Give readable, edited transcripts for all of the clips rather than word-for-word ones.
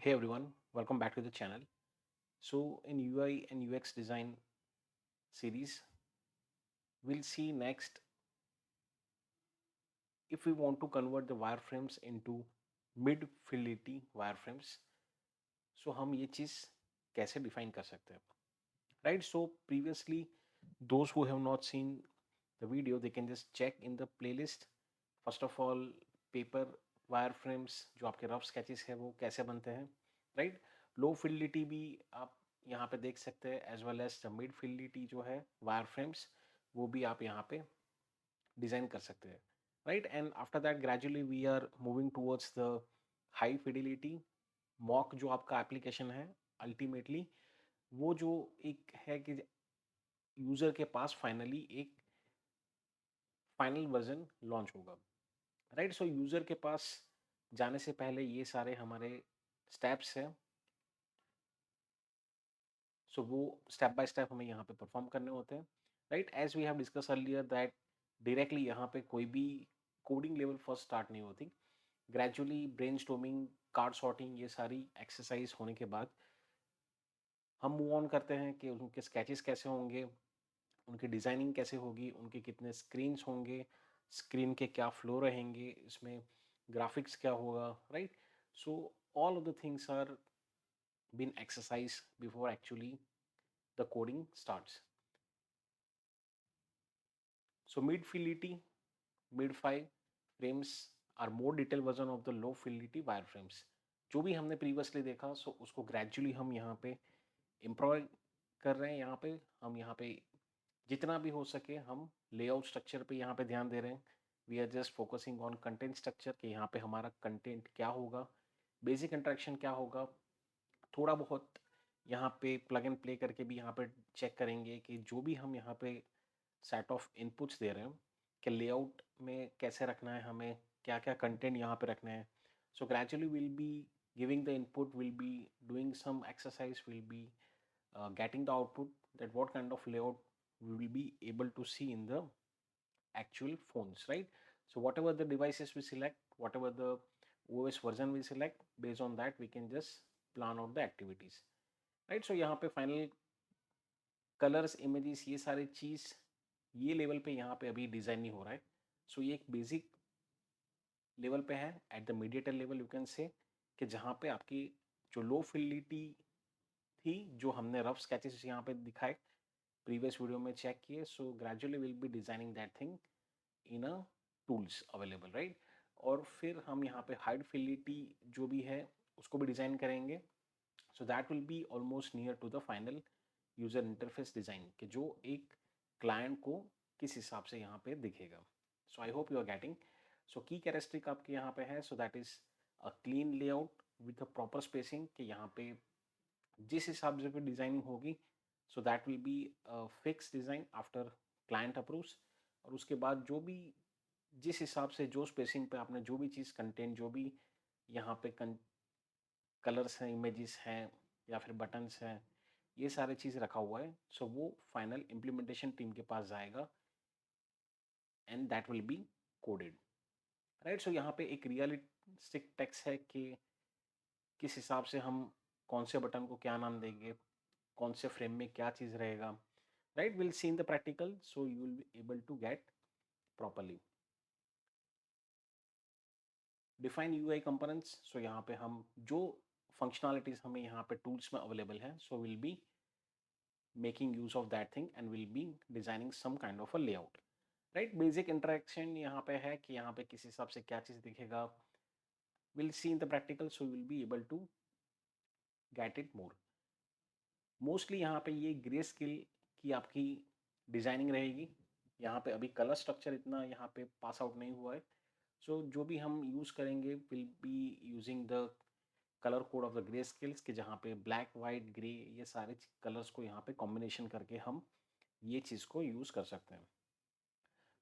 Hey everyone, welcome back to the channel. So in UI and UX design series, we'll see next if we want to convert the wireframes into mid fidelity wireframes. So हम ये चीज़ कैसे define कर सकते हैं, right? So previously, those who have not seen the video, they can just check in the playlist. First of all, paper wireframes जो आपके rough sketches है वो कैसे बनते हैं, right? Low fidelity भी आप यहाँ पे देख सकते हैं as well as the mid fidelity जो है wireframes वो भी आप यहाँ पे डिज़ाइन कर सकते हैं, right? And after that gradually we are moving towards the high fidelity mock जो आपका एप्लीकेशन है अल्टीमेटली वो जो एक है कि यूज़र के पास फाइनली एक फाइनल वर्जन लॉन्च होगा, राइट? सो यूज़र के पास जाने से पहले ये सारे हमारे स्टेप्स हैं, सो वो स्टेप बाय स्टेप हमें यहाँ पे परफॉर्म करने होते हैं, right? As we have discuss earlier that directly यहाँ पे कोई भी कोडिंग लेवल फर्स्ट स्टार्ट नहीं होती। ग्रेजुअली ब्रेनस्टॉर्मिंग, कार्ड सॉर्टिंग, ये सारी एक्सरसाइज होने के बाद हम मूव ऑन करते हैं कि उनके स्केचेस कैसे होंगे, उनकी डिज़ाइनिंग कैसे होगी, उनके कितने स्क्रीन्स होंगे, स्क्रीन के क्या फ्लो रहेंगे, इसमें ग्राफिक्स क्या होगा, right? So all of the things are been exercise before actually the coding starts. So mid fidelity, mid 5 frames are more detailed version of the low fidelity wireframes. जो भी हमने previously देखा सो उसको gradually हम यहाँ पे इम्प्रूव कर रहे हैं. यहाँ पे हम यहाँ पे जितना भी हो सके हम लेआउट स्ट्रक्चर पे यहाँ पे ध्यान दे रहे हैं. We are just focusing on content structure कि यहाँ पे हमारा कंटेंट क्या होगा, बेसिक इंटरेक्शन क्या होगा. थोड़ा बहुत यहाँ पे प्लग एंड प्ले करके भी यहाँ पे चेक करेंगे कि जो भी हम यहाँ पे सेट ऑफ इनपुट्स दे रहे हैं कि लेआउट में कैसे रखना है, हमें क्या क्या कंटेंट यहाँ पे रखना है. So gradually will be giving the input, will be doing some exercise, will be getting the output that what kind of layout we will be able to see in the actual phones, right? So whatever the devices we select, whatever the OS version we select, based on that we can just plan out the activities, right? So यहाँ पे final colours, images, ये सारी चीज़ ये level पे यहाँ पे अभी design नहीं हो रहा है. सो ये एक बेसिक लेवल पे है. At the mediator level you can say कि जहाँ पे आपकी जो लो फिdelity थी, जो हमने रफ स्केचेस यहाँ पे दिखाए प्रीवियस वीडियो में चेक किए, सो gradually will be designing that thing in a tools available, right? और फिर हम यहाँ पे हाइड फिdelity जो भी है उसको भी डिज़ाइन करेंगे. So that will be almost near to the final user interface design कि जो एक क्लाइंट को किस हिसाब से यहाँ पे दिखेगा. So I hope you are getting. So की कैरेक्टरिस्टिक आपके यहाँ पे है, so that is a clean layout with a proper spacing कि यहाँ पे जिस हिसाब से भी डिज़ाइनिंग होगी so that will be fix design after client approves. और उसके बाद जो भी जिस हिसाब से जो स्पेसिंग पे आपने जो भी चीज़ कंटेंट जो भी यहाँ पे कलर्स हैं, इमेजेस हैं या फिर बटन्स हैं, ये सारे चीज़ रखा हुआ है. सो वो फाइनल इम्प्लीमेंटेशन टीम के पास जाएगा and that will be coded, right? So यहाँ पे एक रियलिस्टिक टेक्स्ट है कि किस हिसाब से हम कौन से बटन को क्या नाम देंगे, कौन से फ्रेम में क्या चीज़ रहेगा, right? Will see in the practical so you will be able to get properly. Define UI components, so यहाँ पे हम जो फंक्शनलिटीज़ हमें यहाँ पे टूल्स में अवेलेबल हैं so will be making use of that thing and will be designing some kind of a layout, right? Basic interaction यहाँ पे है कि यहाँ पे किस हिसाब से क्या चीज़ दिखेगा. Will see in the practical so will be able to get it more. Mostly यहाँ पे ये ग्रे स्किल की आपकी डिज़ाइनिंग रहेगी. यहाँ पे अभी कलर स्ट्रक्चर इतना यहाँ पे पास आउट नहीं हुआ है. सो जो भी हम यूज़ करेंगे will be using the colour code of the grey skills कि जहाँ पे ब्लैक वाइट ग्रे ये सारे कलर्स को यहाँ पे कॉम्बिनेशन करके हम ये चीज़ को यूज़ कर सकते हैं.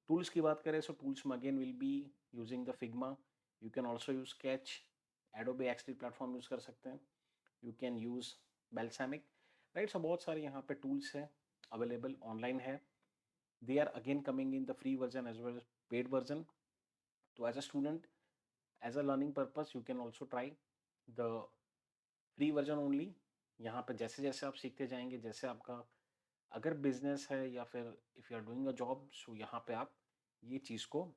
टूल्स की बात करें सो टूल्स में again will be using the Figma. You can also use sketch, Adobe XD platform use कर सकते हैं. You can use Balsamiq, right? So बहुत सारे यहाँ पे टूल्स हैं अवेलेबल, ऑनलाइन है. They are again coming in the free version as well as paid version. तो as a student, as a learning purpose, you can also try the free version only. यहाँ पे जैसे जैसे आप सीखते जाएंगे, जैसे आपका अगर बिजनेस है या फिर if you are doing a job, so यहाँ पे आप ये चीज़ को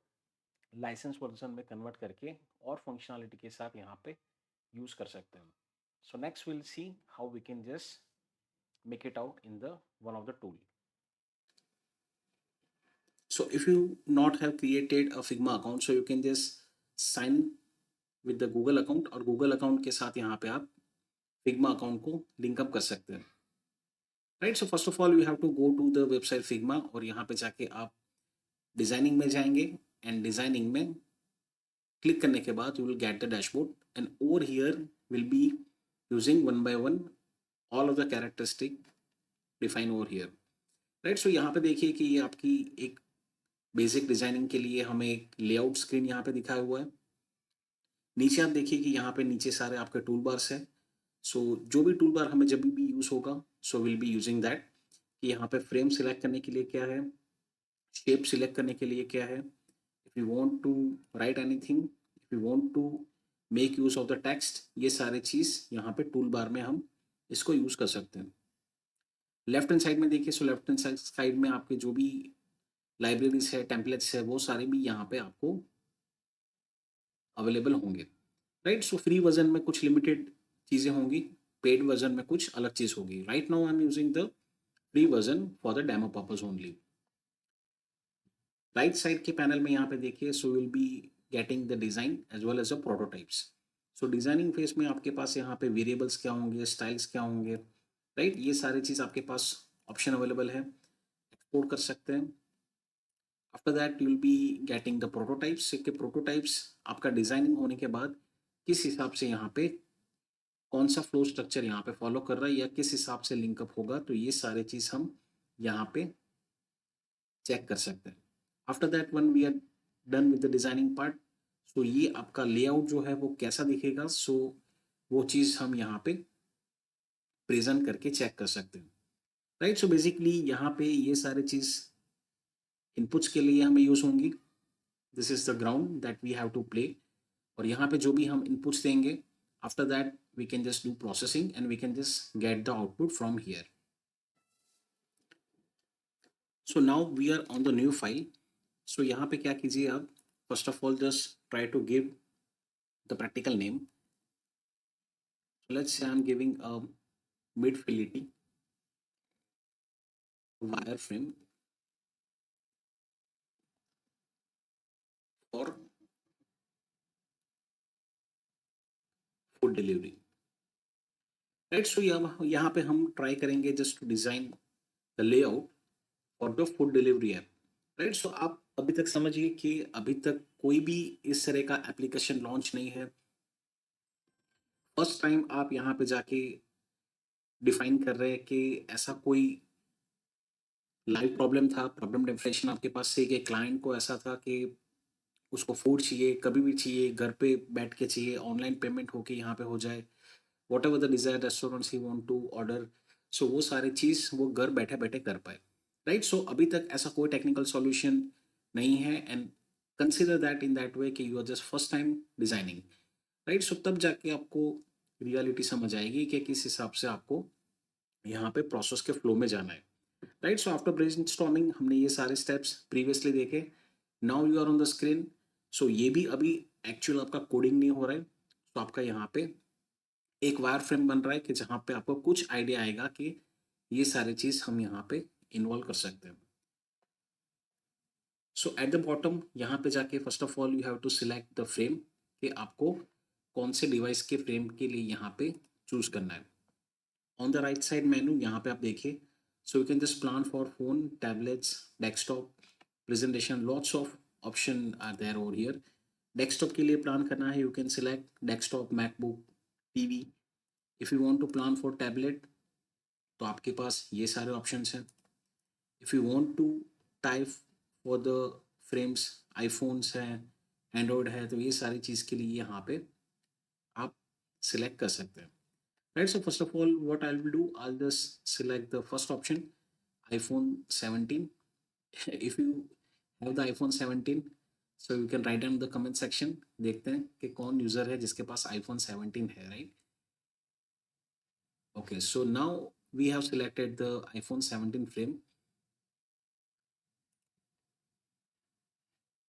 लाइसेंस वर्जन में कन्वर्ट करके और फंक्शनलिटी के साथ यहाँ पे यूज़ कर सकते हैं। So next will see how we can just make it out in the one of the tool. So if you not have created a Figma account, so you can just sign with the Google account और Google account के साथ यहाँ पे आप Figma account को link up कर सकते हैं, right. So first of all you have to go to the website Figma और यहाँ पे जाके आप डिजाइनिंग में जाएंगे एंड डिजाइनिंग में क्लिक करने के बाद you will get the dashboard and over here will be using one by one all of the characteristic define over here, right. So यहाँ पे देखिए कि ये आपकी एक बेसिक डिजाइनिंग के लिए हमें एक लेआउट स्क्रीन यहाँ पे दिखाया हुआ है। नीचे आप देखिए कि यहाँ पे नीचे सारे आपके टूल बार्स है। सो जो भी टूल बार हमें जब भी यूज होगा, सो विल बी यूजिंग दैट। कि यहाँ पे फ्रेम सिलेक्ट करने के लिए क्या है, शेप सिलेक्ट करने के लिए क्या है, if you want to write anything, if you want to make use of the text, ये सारे चीज यहाँ पे टूल बार में हम इसको यूज कर सकते हैं। लेफ्ट हैंड साइड में देखिए, सो लेफ्ट हैंड साइड में आपके जो भी लाइब्रेरीज है, टेम्पलेट्स है, वो सारे भी यहाँ पे आपको अवेलेबल होंगे, राइट। सो फ्री वर्जन में कुछ लिमिटेड चीज़ें होंगी, पेड वर्जन में कुछ अलग चीज़ होगी। Right now I am using the free version for the demo purpose only. Right side के पैनल में यहाँ पे देखिए, so will be getting the design as well as the prototypes. So designing phase में आपके पास यहाँ पे वेरिएबल्स क्या होंगे, स्टाइल्स क्या होंगे, राइट। ये सारी चीज़ आपके पास ऑप्शन अवेलेबल है, एक्सपोर्ट कर सकते हैं। After that you will be getting the prototypes के प्रोटोटाइप्स आपका डिजाइनिंग होने के बाद किस हिसाब से यहाँ पे कौन सा फ्लो स्ट्रक्चर यहाँ पे फॉलो कर रहा है या किस हिसाब से लिंकअप होगा, तो ये सारे चीज हम यहाँ पे चेक कर सकते हैं। After that one we are done with the designing part, so ये आपका लेआउट जो है वो कैसा दिखेगा, सो वो चीज हम यहाँ पे प्रेजेंट करके चेक कर सकते हैं, राइट। सो बेसिकली यहाँ पे ये सारे चीज इनपुट्स के लिए हमें यूज होंगी। This is the ground that we have to play. और यहाँ पे जो भी हम इनपुट्स देंगे, after that we can just do processing and we can just get the output from here. So now we are on the new file. So यहाँ पे क्या कीजिए आप, first of all just try to give the practical name. Let's say I am giving a mid fidelity wire frame for food delivery, right. So यहाँ पे हम try करेंगे just to design the layout for the food delivery app, right. So आप अभी तक समझिए कि अभी तक कोई भी इस तरह का एप्लीकेशन लॉन्च नहीं है। फर्स्ट टाइम आप यहाँ पे जाके डिफाइन कर रहे हैं कि ऐसा कोई लाइव प्रॉब्लम था, प्रॉब्लम डेफिनेशन आपके पास से कि क्लाइंट को ऐसा था कि उसको फूड चाहिए, कभी भी चाहिए, घर पे बैठ के चाहिए, ऑनलाइन पेमेंट होके यहाँ पे हो जाए, whatever the desire restaurants he want to order, so वो सारी चीज़ वो घर बैठे बैठे कर पाए, राइट। सो अभी तक ऐसा कोई टेक्निकल सॉल्यूशन नहीं है and consider that in that way कि you are just first time designing, right. So तब जाके आपको रियलिटी समझ आएगी कि किस हिसाब से आपको यहाँ पे प्रोसेस के फ्लो में जाना है, राइट। सो आफ्टर ब्रेनस्टॉर्मिंग हमने ये सारे स्टेप्स प्रीवियसली देखे। Now you are on the screen. So ये भी अभी एक्चुअल आपका कोडिंग नहीं हो रहा है, तो आपका यहाँ पे एक वायर फ्रेम बन रहा है कि जहाँ पे आपको कुछ आइडिया आएगा कि ये सारी चीज हम यहाँ पे इन्वॉल्व कर सकते हैं। सो एट द बॉटम यहाँ पे जाके first of all you have to select the frame कि आपको कौन से डिवाइस के फ्रेम के लिए यहाँ पे चूज करना है। On the right side menu यहाँ पे आप देखिए, so you can just plan for phone, tablets, desktop, presentation, lots of option are there over here. Desktop के लिए प्लान करना है, you can select desktop, MacBook, TV. If you want to plan for tablet, तो आपके पास ये सारे options हैं। If you want to type for the frames, iPhones हैं, एंड्रॉयड है, तो ये सारी चीज़ के लिए यहाँ पे आप सिलेक्ट कर सकते हैं, right। So first of all what I will do, I'll just select the first option, iPhone 17 if you have the iPhone 17, so you can write down the comment section। देखते हैं कि कौन यूजर है जिसके पास iPhone 17 है, right. Okay, so now we have selected the iPhone 17 frame.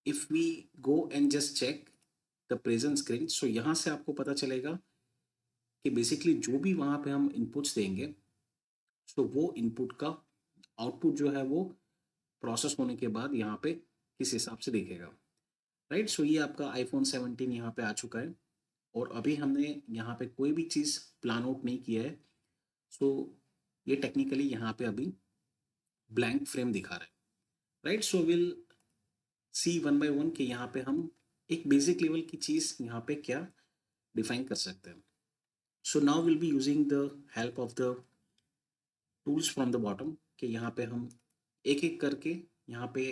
If we go and just check the present screen, so यहाँ से आपको पता चलेगा कि बेसिकली जो भी वहाँ पे हम इनपुट्स देंगे, तो वो इनपुट का आउटपुट जो है वो प्रोसेस होने के बाद यहाँ पे किस हिसाब से दिखेगा, राइट। सो ये आपका आईफोन 17 यहाँ पे आ चुका है और अभी हमने यहाँ पे कोई भी चीज़ प्लान आउट नहीं किया है। सो ये टेक्निकली यहाँ पे अभी ब्लैंक फ्रेम दिखा रहा है, right. So will see one by one कि यहाँ पे हम एक बेसिक लेवल की चीज़ यहाँ पे क्या डिफाइन कर सकते हैं। So now will be using the help of the tools from the bottom कि यहाँ पे हम एक एक करके यहाँ पे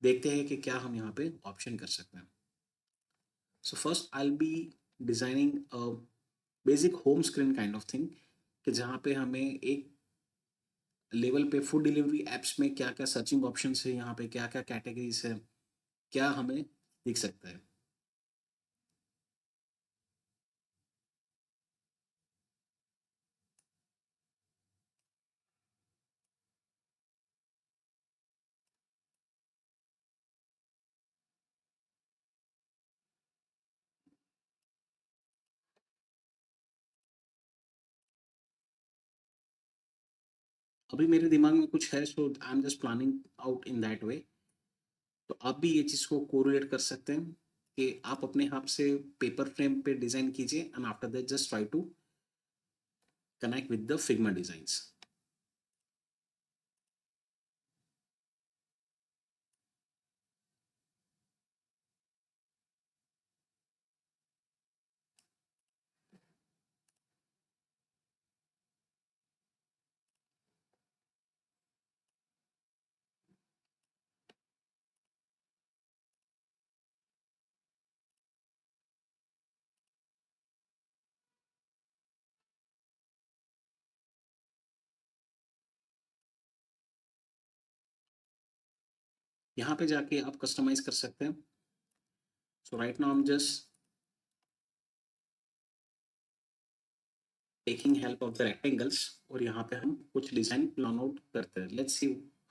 देखते हैं कि क्या हम यहाँ पे ऑप्शन कर सकते हैं। So first I will be designing a basic home screen kind of thing कि जहाँ पे हमें एक लेवल पे फूड डिलीवरी एप्स में क्या क्या सर्चिंग ऑप्शन है, यहाँ पे क्या क्या कैटेगरीज है, क्या हमें दिख सकता है। अभी मेरे दिमाग में कुछ है, so I am just planning out in that way. तो आप भी ये चीज़ को कोरिलेट कर सकते हैं कि आप अपने हाथ से पेपर फ्रेम पे डिज़ाइन कीजिए and after that just try to connect with the Figma designs. यहाँ पे जाके आप कस्टमाइज कर सकते हैं। So right now I am just taking help of the rectangles और यहाँ पे हम कुछ डिज़ाइन प्लान आउट करते हैं। Let's see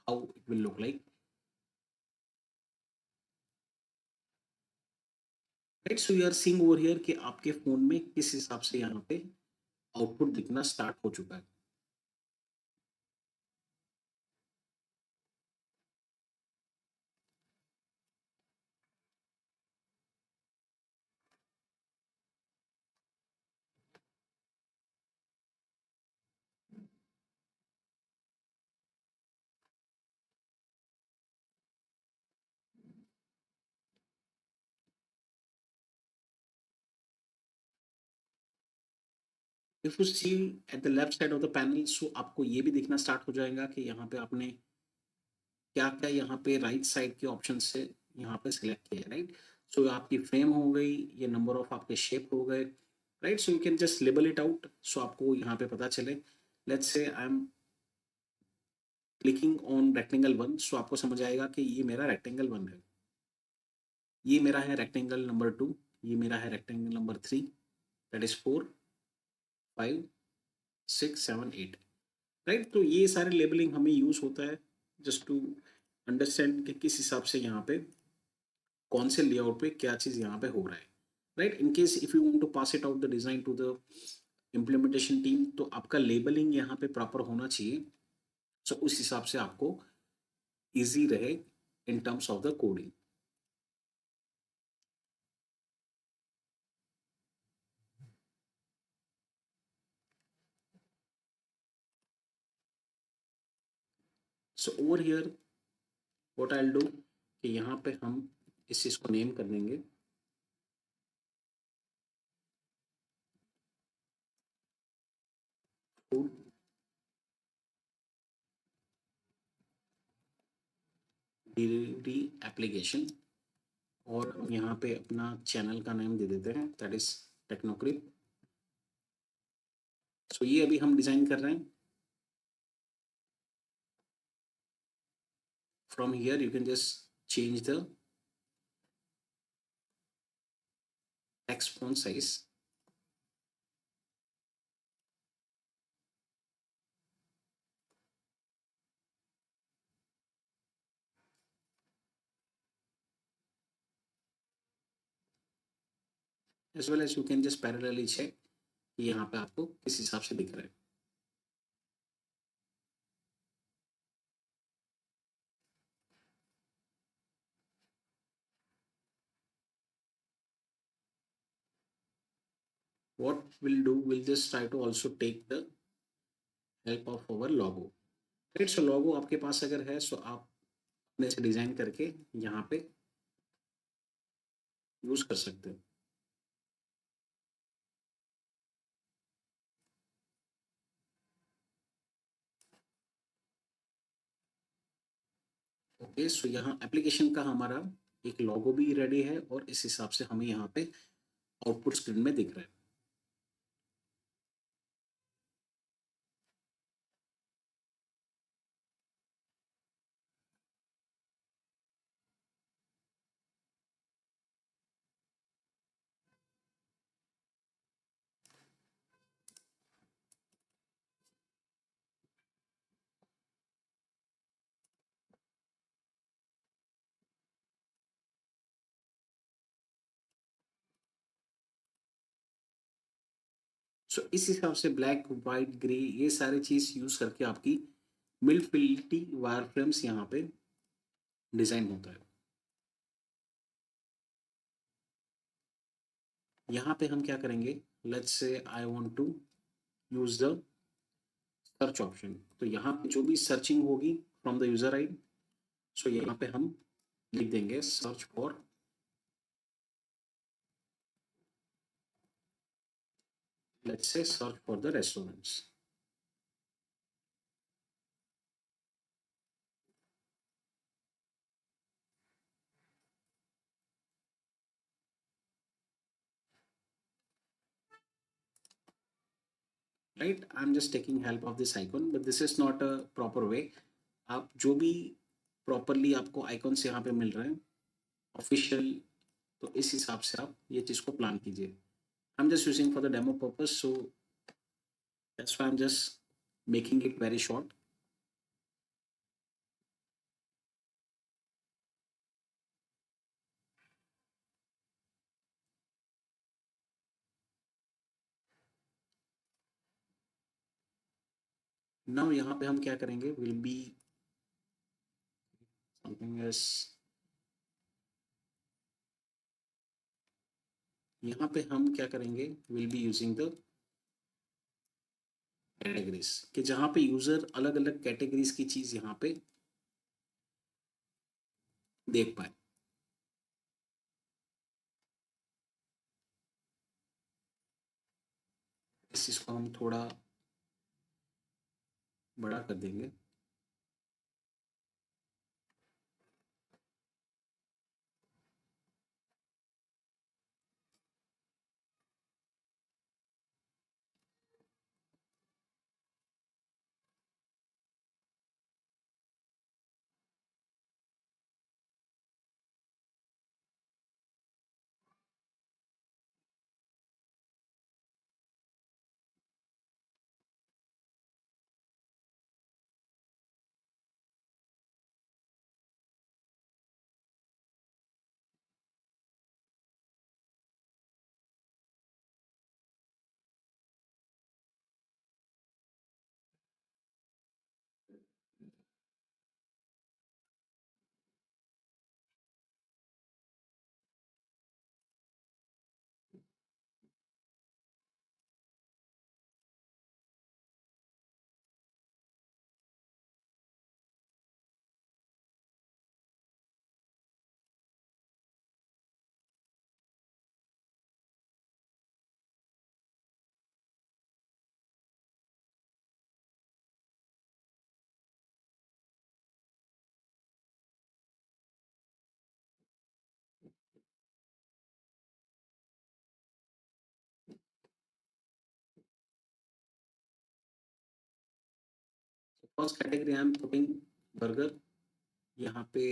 how it will look like, right. So you are seeing over here कि आपके फ़ोन में किस हिसाब से यहाँ पे आउटपुट दिखना स्टार्ट हो चुका है। If you see at the left side of the panel, so आपको ये भी दिखना स्टार्ट हो जाएगा कि यहाँ पे आपने क्या क्या यहाँ पे राइट साइड के ऑप्शन से यहाँ पे सिलेक्ट किया है, राइट। सो आपकी फ्रेम हो गई, ये नंबर ऑफ आपके शेप हो गए, right. So you can just label it out so आपको यहाँ पे पता चले। Let's say I am clicking on rectangle one, so आपको समझ आएगा कि ये मेरा रेक्टेंगल वन है, ये मेरा है रेक्टेंगल नंबर टू, ये मेरा है rectangle number three, that is four, five, six, seven, eight, right. तो ये सारे लेबलिंग हमें यूज होता है जस्ट टू अंडरस्टैंड कि किस हिसाब से यहाँ पे कौन से लेआउट पे क्या चीज़ यहाँ पे हो रहा है, right. In case if you want to pass it out the design to the implementation team, तो आपका लेबलिंग यहाँ पे प्रॉपर होना चाहिए, सो उस हिसाब से आपको इजी रहे in terms of the coding. So over here what I will do कि यहाँ पे हम इस चीज़ को नेम कर देंगे फूड डिलीवरी एप्लीकेशन और हम यहाँ पे अपना चैनल का नेम दे देते हैं, दैट इज टेक्नोक्रिप। सो ये अभी हम डिजाइन कर रहे हैं। From here you can just change the text font size. As well as you can just parallelly check कि यहाँ पे आपको किस हिसाब से दिख रहा है. What we'll do, we'll just try to also take the help of our logo. Right, so logo आपके पास अगर है सो आप अपने से डिजाइन करके यहाँ पे यूज कर सकते हो. ओके, सो यहाँ एप्लीकेशन का हमारा एक लोगो भी रेडी है और इस हिसाब से हमें यहाँ पे आउटपुट स्क्रीन में दिख रहा है. सो इस हिसाब से ब्लैक व्हाइट ग्रे ये सारी चीज यूज करके आपकी मिल्क फिल्टी वायर फ्रेम्स यहाँ पे डिजाइन होता है. यहाँ पे हम क्या करेंगे, let's say I want to use the search option. तो यहाँ पे जो भी सर्चिंग होगी from the user ID, so यहाँ पे हम लिख देंगे search for, let's say search for the restaurants. Right, I am just taking help of this icon but this is not a proper way. आप जो भी प्रॉपरली आपको आइकॉन्स यहाँ पे मिल रहे हैं ऑफिशियल, तो इस हिसाब से आप ये चीज़ को प्लान कीजिए. आई am just using for the demo purpose, so that's why I am just making it very short. Now यहाँ पे हम क्या करेंगे, विल बी समथिंग एल्स. यहाँ पे हम क्या करेंगे, will be using the categories, कि जहाँ पे यूजर अलग अलग कैटेगरीज की चीज यहाँ पे देख पाए. इस चीज को हम थोड़ा बड़ा कर देंगे. First category I am putting burger. यहाँ पे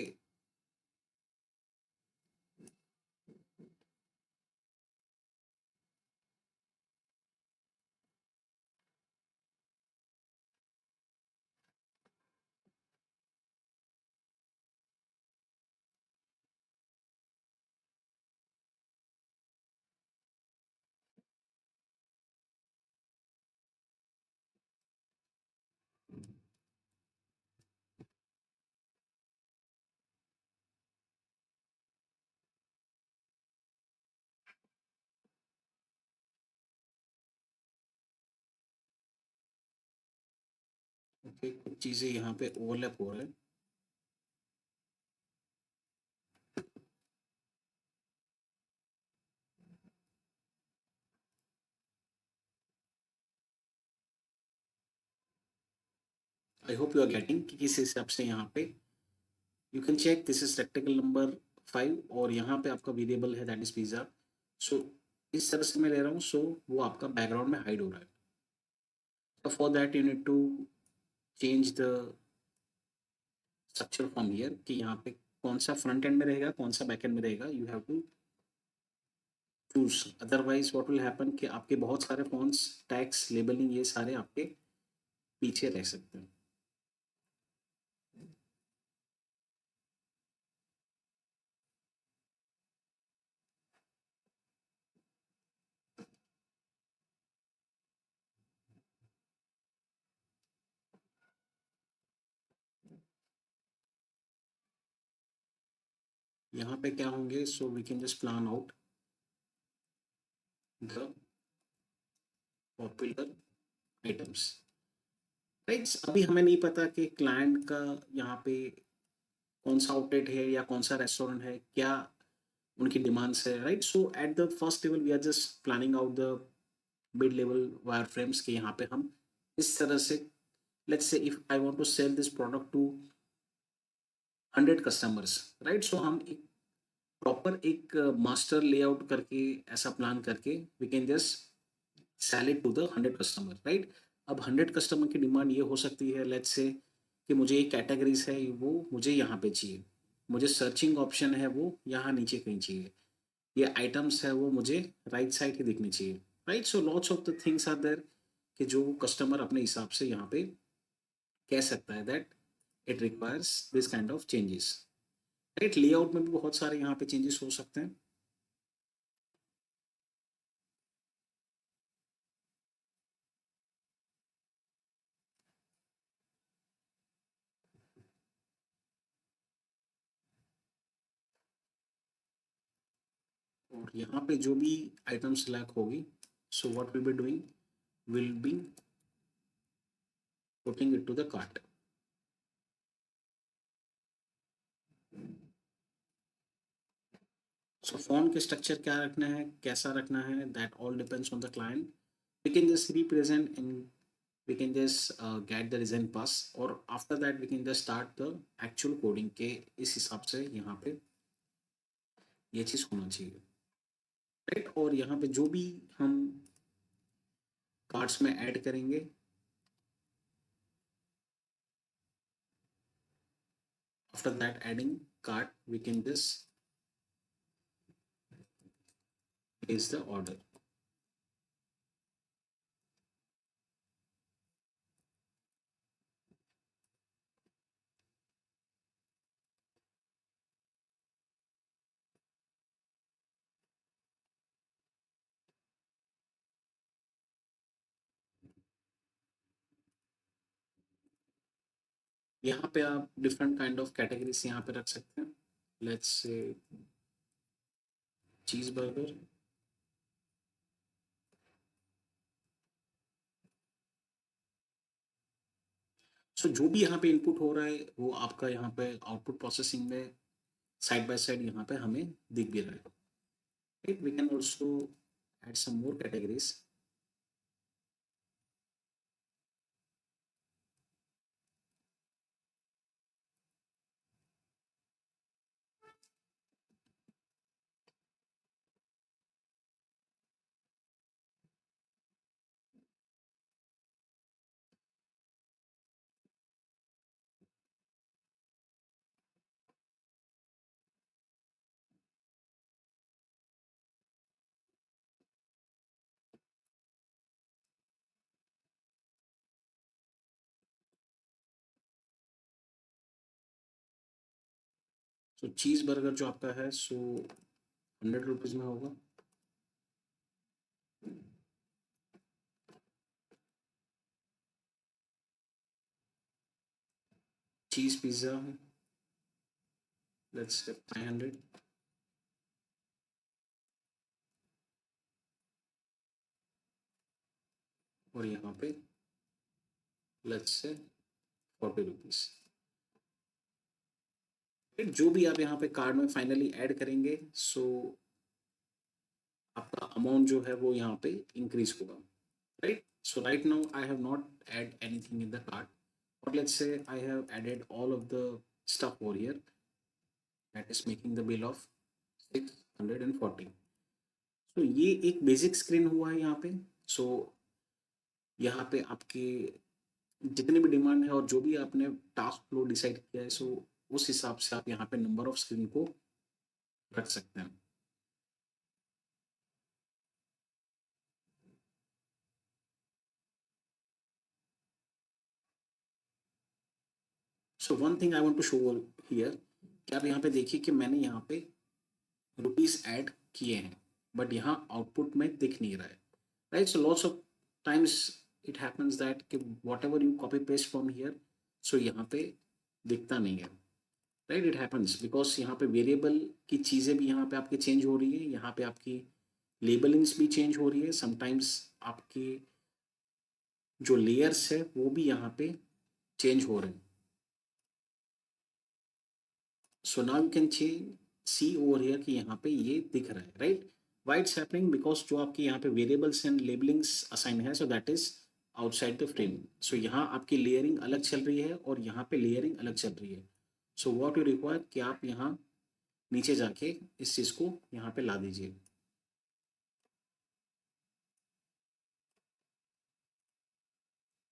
ओके, कुछ चीज़ें यहाँ पे ओवरलैप हो रहा है। I hope you are getting कि किस हिसाब से यहाँ पे you can check this is rectangle number 5 और यहाँ पे आपका वेरिएबल है दैट इज पिज्जा। सो इस तरह से मैं ले रहा हूँ, सो वो आपका बैकग्राउंड में हाइड हो रहा है। So for that you need to change the structure from here कि यहाँ पे कौन सा फ्रंट एंड में रहेगा, कौन सा बैक एंड में रहेगा, you have to choose. Otherwise what will happen कि आपके बहुत सारे फॉन्ट्स, टैग्स, लेबलिंग ये सारे आपके पीछे रह सकते हैं। यहाँ पे क्या होंगे, so we can just plan out the popular items. Right, अभी हमें नहीं पता कि क्लाइंट का यहाँ पे कौन सा आउटलेट है या कौन सा रेस्टोरेंट है, क्या उनकी डिमांड्स है। Right, so at the first level we are just planning out the mid level wire frames के यहाँ पे हम इस तरह से, let's say if I want to sell this product to 100 customers, right, so हम एक प्रॉपर एक मास्टर लेआउट करके ऐसा प्लान करके we can just sell it to the 100 customer. Right, अब 100 कस्टमर की डिमांड ये हो सकती है, लेट्स से कि मुझे ये कैटेगरीज है वो मुझे यहाँ पे चाहिए, मुझे सर्चिंग ऑप्शन है वो यहाँ नीचे कहीं चाहिए, ये आइटम्स है वो मुझे राइट साइड ही दिखनी चाहिए। Right, so lots of the things are there कि जो कस्टमर अपने हिसाब से यहाँ पे कह सकता है that it requires this kind of changes. Right, layout में भी बहुत सारे यहाँ पे चेंजेस हो सकते हैं। और यहाँ पे जो भी आइटम सिलेक्ट होगी, so what will be doing, will be putting it to the cart. So font के स्ट्रक्चर क्या रखना है, कैसा रखना है, that all depends on the client. We can just represent in, we can just get the design pass और after that we can just start the actual coding के इस हिसाब से यहाँ पे ये चीज़ होना चाहिए। राइट, और यहाँ पे जो भी हम कार्ड्स में ऐड करेंगे, after that adding card we can just place the order। यहाँ पे आप डिफरेंट काइंड ऑफ कैटेगरीज यहाँ पे रख सकते हैं, लेट्स से चीज बर्गर। सो जो भी यहाँ पे इनपुट हो रहा है वो आपका यहाँ पे आउटपुट प्रोसेसिंग में साइड बाय साइड यहाँ पे हमें दिख भी रहा है। Right, we can also add some more categories. So cheese burger जो आपका है सो 100 रुपीज़ में होगा। Cheese pizza let's say 500। और यहाँ पे लेट्स से ₹40। फिर जो भी आप यहाँ पे कार्ड में फाइनली ऐड करेंगे, सो आपका अमाउंट जो है वो यहाँ पे इंक्रीज होगा, right? So right now I have not add anything in the cart, but let's say I have added all of the stuff over here, that is making the bill of 640. So ये एक basic screen हुआ है यहाँ पे। सो यहाँ पे आपके जितने भी डिमांड है और जो भी आपने टास्क फ्लो डिसाइड किया है, सो उस हिसाब से आप यहाँ पे नंबर ऑफ स्क्रीन को रख सकते हैं। So one thing I want to show here कि आप यहाँ पे देखिए कि मैंने यहाँ पे रुपीस ऐड किए हैं, बट यहाँ आउटपुट में दिख नहीं रहा है, right? So lots of times it happens that कि whatever you copy paste from here, so यहाँ पे दिखता नहीं है, राइट? इट हैपेंस बिकॉज यहाँ पे वेरिएबल की चीज़ें भी यहाँ पे आपकी चेंज हो रही है, यहाँ पे आपकी लेबलिंग्स भी चेंज हो रही है, समटाइम्स आपके जो लेयर्स है वो भी यहाँ पे चेंज हो रहे हैं। So now you can see over here कि यहाँ पे ये दिख रहा है, right? Why it's happening? Because जो आपके यहाँ पे वेरिएबल्स एंड लेबलिंग्स असाइन है, so that is outside the frame. So यहाँ आपकी लेयरिंग अलग चल रही है और यहाँ पे लेयरिंग अलग चल रही है। सो व्हाट यू रिक्वायर कि आप यहाँ नीचे जाके इस चीज़ को यहाँ पे ला दीजिए,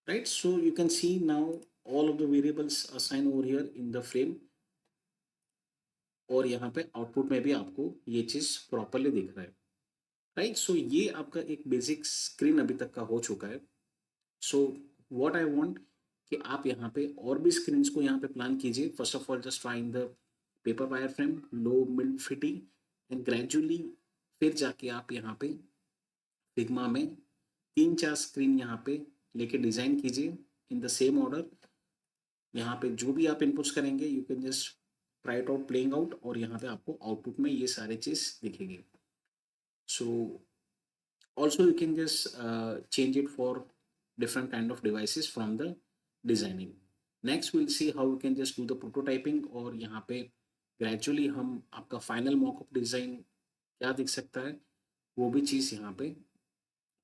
right? So you can C now all of the variables assigned over here in the frame, और यहाँ पे आउटपुट में भी आपको ये चीज़ प्रॉपरली दिख रहा है, राइट? सो ये आपका एक बेसिक स्क्रीन अभी तक का हो चुका है। सो व्हाट आई वांट कि आप यहाँ पे और भी स्क्रीन को यहाँ पे प्लान कीजिए। First of all just try in the paper wire frame, low mid fitting, and gradually फिर जाके आप यहाँ पे फिग्मा में 3-4 स्क्रीन यहाँ पे लेके डिज़ाइन कीजिए इन द सेम ऑर्डर। यहाँ पे जो भी आप इनपुट्स करेंगे you can just try it out playing out, और यहाँ पे आपको आउटपुट में ये सारे चीज़ दिखेगी। सो also you can just change it for different kind of devices from the designing. Next we'll see how you can just do the prototyping, और यहाँ पे gradually हम आपका final mockup design क्या दिख सकता है वो भी चीज़ यहाँ पे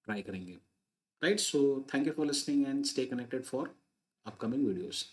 ट्राई करेंगे, right? So thank you for listening and stay connected for upcoming videos.